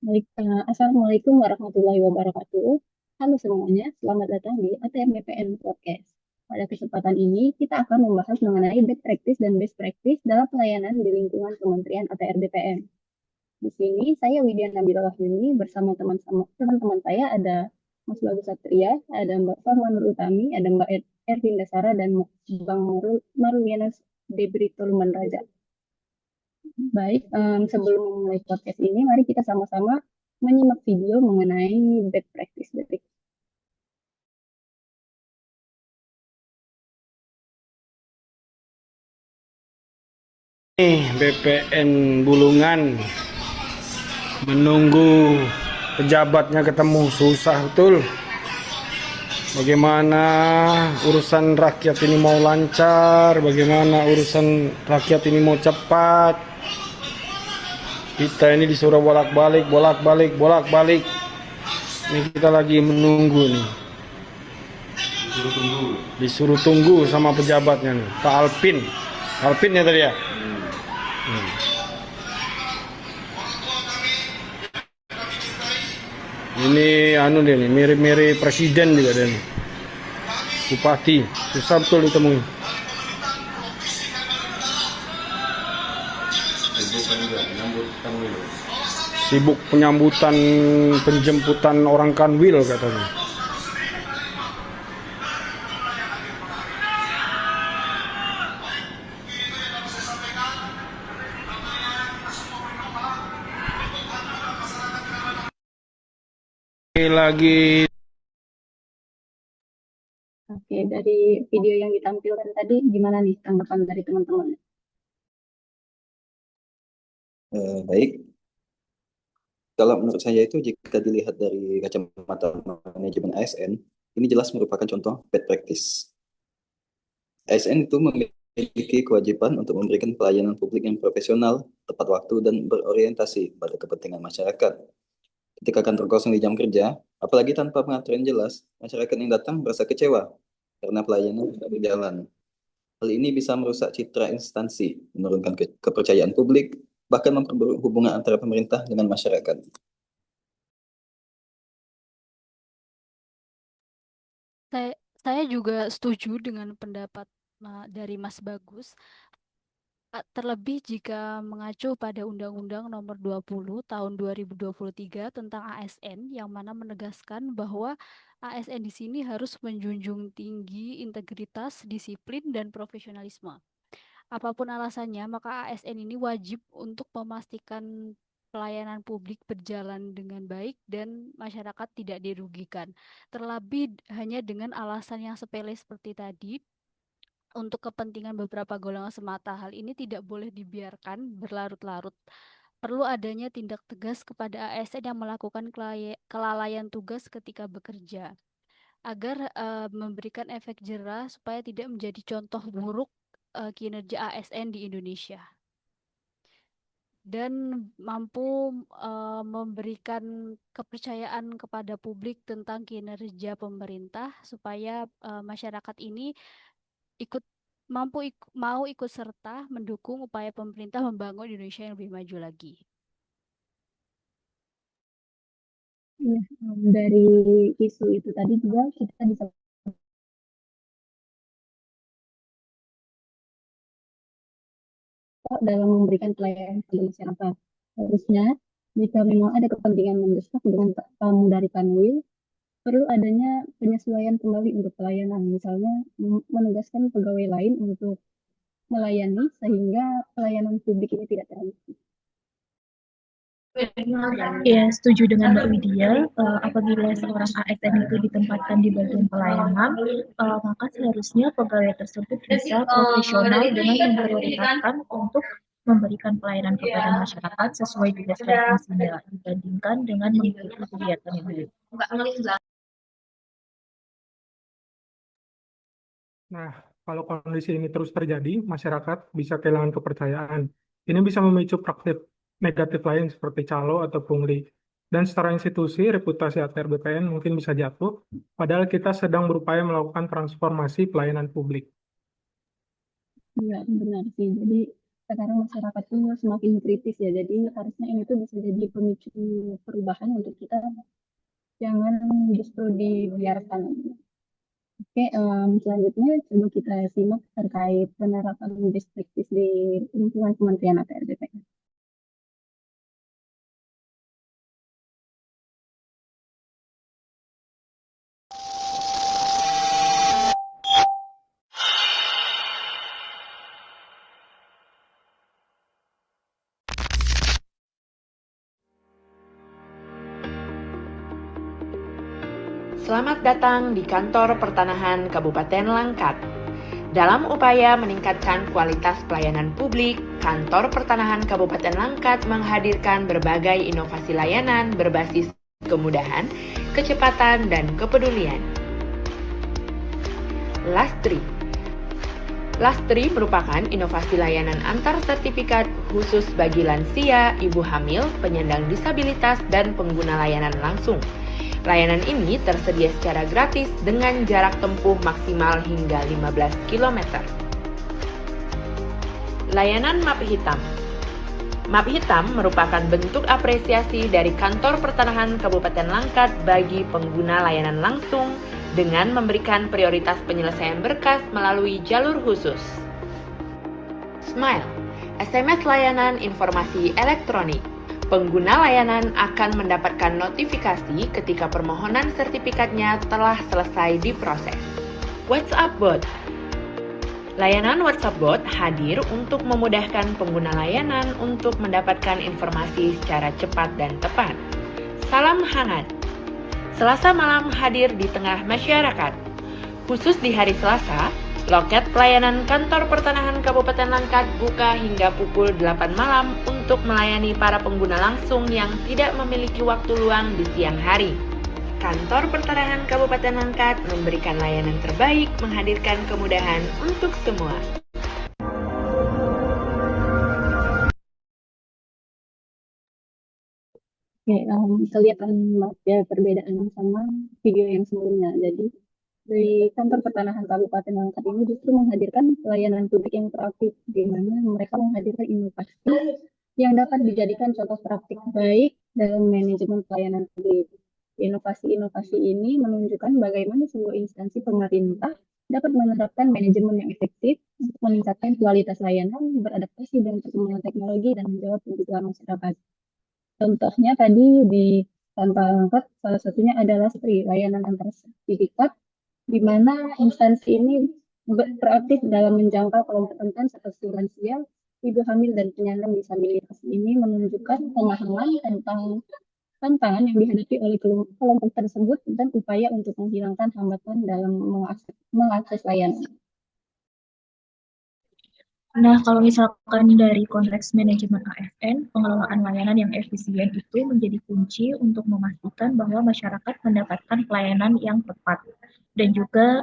Baik, Assalamualaikum warahmatullahi wabarakatuh. Halo semuanya, selamat datang di ATM BPN Podcast. Pada kesempatan ini, kita akan membahas mengenai best practice dan best practice dalam pelayanan di lingkungan Kementerian ATR BPN. Di sini, saya Widya Nabila Wahyuni bersama teman-teman saya ada Mas Bagus Satria, ada Mbak Farma Nur Utami, ada Mbak Ervin Dasara, dan Bang Marulianus Debrito Lumanraja. Baik, sebelum memulai podcast ini, mari kita sama-sama menyimak video mengenai best practice berikut. BPN Bulungan menunggu pejabatnya ketemu susah betul. Bagaimana urusan rakyat ini mau lancar, bagaimana urusan rakyat ini mau cepat. Kita ini disuruh bolak-balik, bolak-balik, bolak-balik. Ini kita lagi menunggu nih. Disuruh tunggu sama pejabatnya nih, Pak Alpin. Alpin ya tadi ya? Ini dia nih, mirip-mirip presiden juga dia nih. Bupati, susah betul ditemui. Sibuk penyambutan penjemputan orang Kanwil katanya. Lagi Oke, dari video yang ditampilkan tadi, gimana nih tanggapan dari teman-teman? Baik, kalau menurut saya itu jika dilihat dari kacamata manajemen ASN, ini jelas merupakan contoh bad practice. ASN itu memiliki kewajiban untuk memberikan pelayanan publik yang profesional, tepat waktu, dan berorientasi pada kepentingan masyarakat. Ketika kantor kosong di jam kerja, apalagi tanpa pengaturan jelas, masyarakat yang datang merasa kecewa karena pelayanan tidak berjalan. Hal ini bisa merusak citra instansi, menurunkan kepercayaan publik, bahkan memperburuk hubungan antara pemerintah dengan masyarakat. Saya juga setuju dengan pendapat dari Mas Bagus. Terlebih jika mengacu pada Undang-Undang Nomor 20 Tahun 2023 tentang ASN yang mana menegaskan bahwa ASN di sini harus menjunjung tinggi integritas, disiplin, dan profesionalisme. Apapun alasannya, maka ASN ini wajib untuk memastikan pelayanan publik berjalan dengan baik dan masyarakat tidak dirugikan. Terlebih hanya dengan alasan yang sepele seperti tadi, untuk kepentingan beberapa golongan semata. Hal ini tidak boleh dibiarkan berlarut-larut. Perlu adanya tindak tegas kepada ASN yang melakukan kelalaian tugas ketika bekerja, agar memberikan efek jera supaya tidak menjadi contoh buruk kinerja ASN di Indonesia dan mampu memberikan kepercayaan kepada publik tentang kinerja pemerintah supaya masyarakat ini ikut mau ikut serta mendukung upaya pemerintah membangun Indonesia yang lebih maju lagi. Ya, dari isu itu tadi juga kita bisa dalam memberikan pelayanan kepada masyarakat. Harusnya, jika memang ada kepentingan mendesak dengan tamu dari Kanwil, perlu adanya penyesuaian kembali untuk pelayanan. Misalnya, menugaskan pegawai lain untuk melayani sehingga pelayanan publik ini tidak terhenti. Ya, setuju dengan Mbak Widya. Apabila seorang ASN itu ditempatkan di bagian pelayanan, maka seharusnya pegawai tersebut bisa profesional dengan memprioritaskan untuk memberikan pelayanan kepada masyarakat sesuai tugas dan fungsinya dibandingkan dengan mengikuti kegiatan yang lain. Nah, kalau kondisi ini terus terjadi, masyarakat bisa kehilangan kepercayaan. Ini bisa memicu praktik negatif lain seperti calo atau pungli. Dan secara institusi, reputasi ATR BPN mungkin bisa jatuh, padahal kita sedang berupaya melakukan transformasi pelayanan publik. Iya, benar sih. Jadi sekarang masyarakat tuh semakin kritis ya, jadi harusnya ini tuh bisa jadi pemicu perubahan untuk kita, jangan justru dibiarkan. Oke, selanjutnya coba kita simak terkait penerapan best practice di lingkungan Kementerian ATR BPN. Selamat datang di Kantor Pertanahan Kabupaten Langkat. Dalam upaya meningkatkan kualitas pelayanan publik, Kantor Pertanahan Kabupaten Langkat menghadirkan berbagai inovasi layanan berbasis kemudahan, kecepatan, dan kepedulian. Lastri. Lastri merupakan inovasi layanan antar sertifikat khusus bagi lansia, ibu hamil, penyandang disabilitas, dan pengguna layanan langsung. Layanan ini tersedia secara gratis dengan jarak tempuh maksimal hingga 15 km. Layanan map hitam. Map hitam merupakan bentuk apresiasi dari Kantor Pertanahan Kabupaten Langkat bagi pengguna layanan langsung dengan memberikan prioritas penyelesaian berkas melalui jalur khusus. Smile, SMS layanan informasi elektronik. Pengguna layanan akan mendapatkan notifikasi ketika permohonan sertifikatnya telah selesai diproses. WhatsApp Bot. Layanan WhatsApp Bot hadir untuk memudahkan pengguna layanan untuk mendapatkan informasi secara cepat dan tepat. Salam hangat. Selasa malam hadir di tengah masyarakat. Khusus di hari Selasa, loket pelayanan Kantor Pertanahan Kabupaten Langkat buka hingga pukul 8 malam untuk melayani para pengguna langsung yang tidak memiliki waktu luang di siang hari. Kantor Pertanahan Kabupaten Langkat memberikan layanan terbaik, menghadirkan kemudahan untuk semua. Oke, kelihatan banget ya perbedaan sama video yang sebelumnya. Jadi, di Kantor Pertanahan Kabupaten Langkat ini justru menghadirkan pelayanan publik yang proaktif, di mana mereka menghadirkan inovasi yang dapat dijadikan contoh praktik baik dalam manajemen pelayanan publik. Inovasi-inovasi ini menunjukkan bagaimana sebuah instansi pemerintah dapat menerapkan manajemen yang efektif untuk meningkatkan kualitas layanan, beradaptasi dengan perkembangan teknologi, dan menjawab kebutuhan masyarakat. Contohnya tadi di tanpa angkat, salah satunya adalah STRI, layanan antar sertifikat, di mana instansi ini proaktif dalam menjangkau kelompok rentan seperti lansia, ibu hamil, dan penyandang disabilitas. Ini menunjukkan pemahaman tentang tantangan yang dihadapi oleh kelompok tersebut dan upaya untuk menghilangkan hambatan dalam mengakses layanan. Nah, kalau misalkan dari konteks manajemen ASN, pengelolaan layanan yang efisien itu menjadi kunci untuk memastikan bahwa masyarakat mendapatkan pelayanan yang tepat dan juga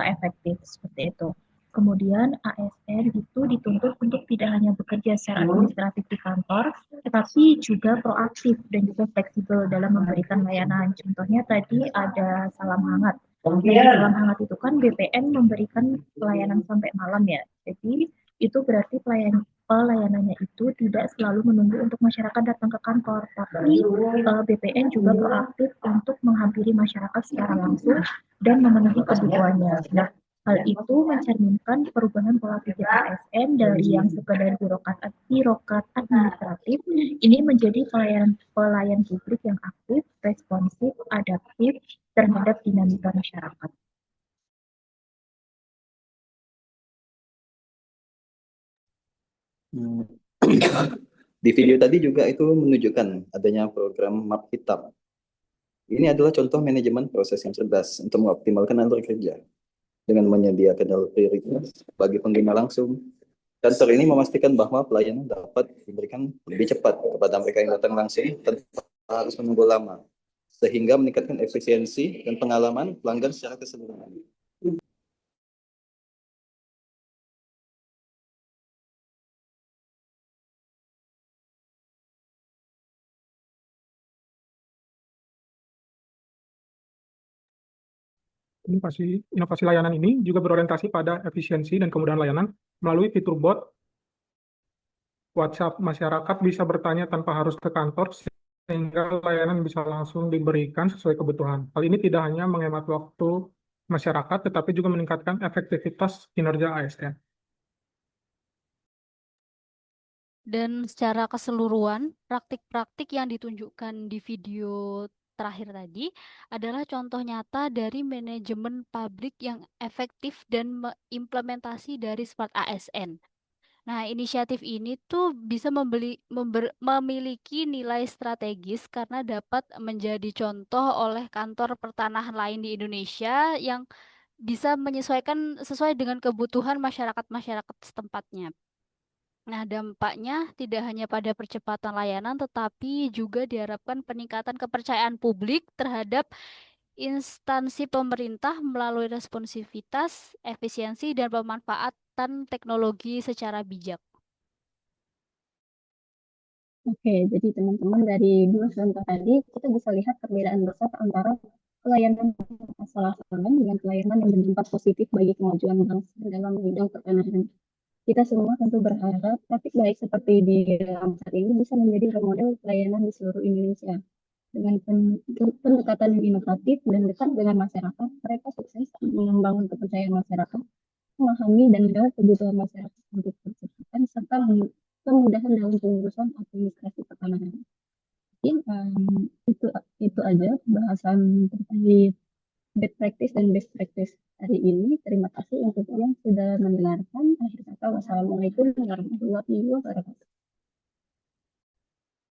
efektif seperti itu. Kemudian ASN itu dituntut untuk tidak hanya bekerja secara administratif di kantor, tetapi juga proaktif dan juga fleksibel dalam memberikan layanan. Contohnya tadi ada salam hangat. Nah, salam hangat itu kan BPN memberikan pelayanan sampai malam ya. Jadi itu berarti pelayanannya itu tidak selalu menunggu untuk masyarakat datang ke kantor, tapi BPN juga proaktif untuk menghampiri masyarakat secara langsung dan memenuhi kebutuhannya. Nah, hal itu mencerminkan perubahan pola pikir ASN dari yang sekedar birokrat administratif ini menjadi pelayan publik yang aktif, responsif, adaptif terhadap dinamika masyarakat. Di video tadi juga itu menunjukkan adanya program map hitam. Ini adalah contoh manajemen proses yang cerdas untuk mengoptimalkan alur kerja dengan menyediakan jalur prioritas bagi pengguna langsung. Kantor ini memastikan bahwa pelayanan dapat diberikan lebih cepat kepada mereka yang datang langsung tanpa harus menunggu lama, sehingga meningkatkan efisiensi dan pengalaman pelanggan secara keseluruhan. Inovasi layanan ini juga berorientasi pada efisiensi dan kemudahan layanan melalui fitur bot WhatsApp, masyarakat bisa bertanya tanpa harus ke kantor sehingga layanan bisa langsung diberikan sesuai kebutuhan. Hal ini tidak hanya menghemat waktu masyarakat, tetapi juga meningkatkan efektivitas kinerja ASN. Dan secara keseluruhan, praktik-praktik yang ditunjukkan di video terakhir tadi adalah contoh nyata dari manajemen publik yang efektif dan implementasi dari Smart ASN. Nah, inisiatif ini tuh bisa memiliki nilai strategis karena dapat menjadi contoh oleh kantor pertanahan lain di Indonesia yang bisa menyesuaikan sesuai dengan kebutuhan masyarakat-masyarakat setempatnya. Nah, dampaknya tidak hanya pada percepatan layanan, tetapi juga diharapkan peningkatan kepercayaan publik terhadap instansi pemerintah melalui responsivitas, efisiensi, dan pemanfaatan teknologi secara bijak. Oke, jadi teman-teman dari dua contoh tadi, kita bisa lihat perbedaan besar antara pelayanan asal-asalan dengan pelayanan yang berdampak positif bagi kemajuan bangsa dalam bidang pertanahan. Kita semua tentu berharap praktik baik seperti di dalam saat ini bisa menjadi role model pelayanan di seluruh Indonesia. Dengan pendekatan yang inovatif dan dekat dengan masyarakat, mereka sukses membangun kepercayaan masyarakat, memahami dan menjawab kebutuhan masyarakat untuk percepatan serta kemudahan dalam pengurusan administrasi pertanahan. Mungkin itu aja bahasan terkait best practice dan best practice hari ini. Terima kasih untuk yang sudah mendengarkan. Akhir kata, wassalamualaikum warahmatullahi wabarakatuh.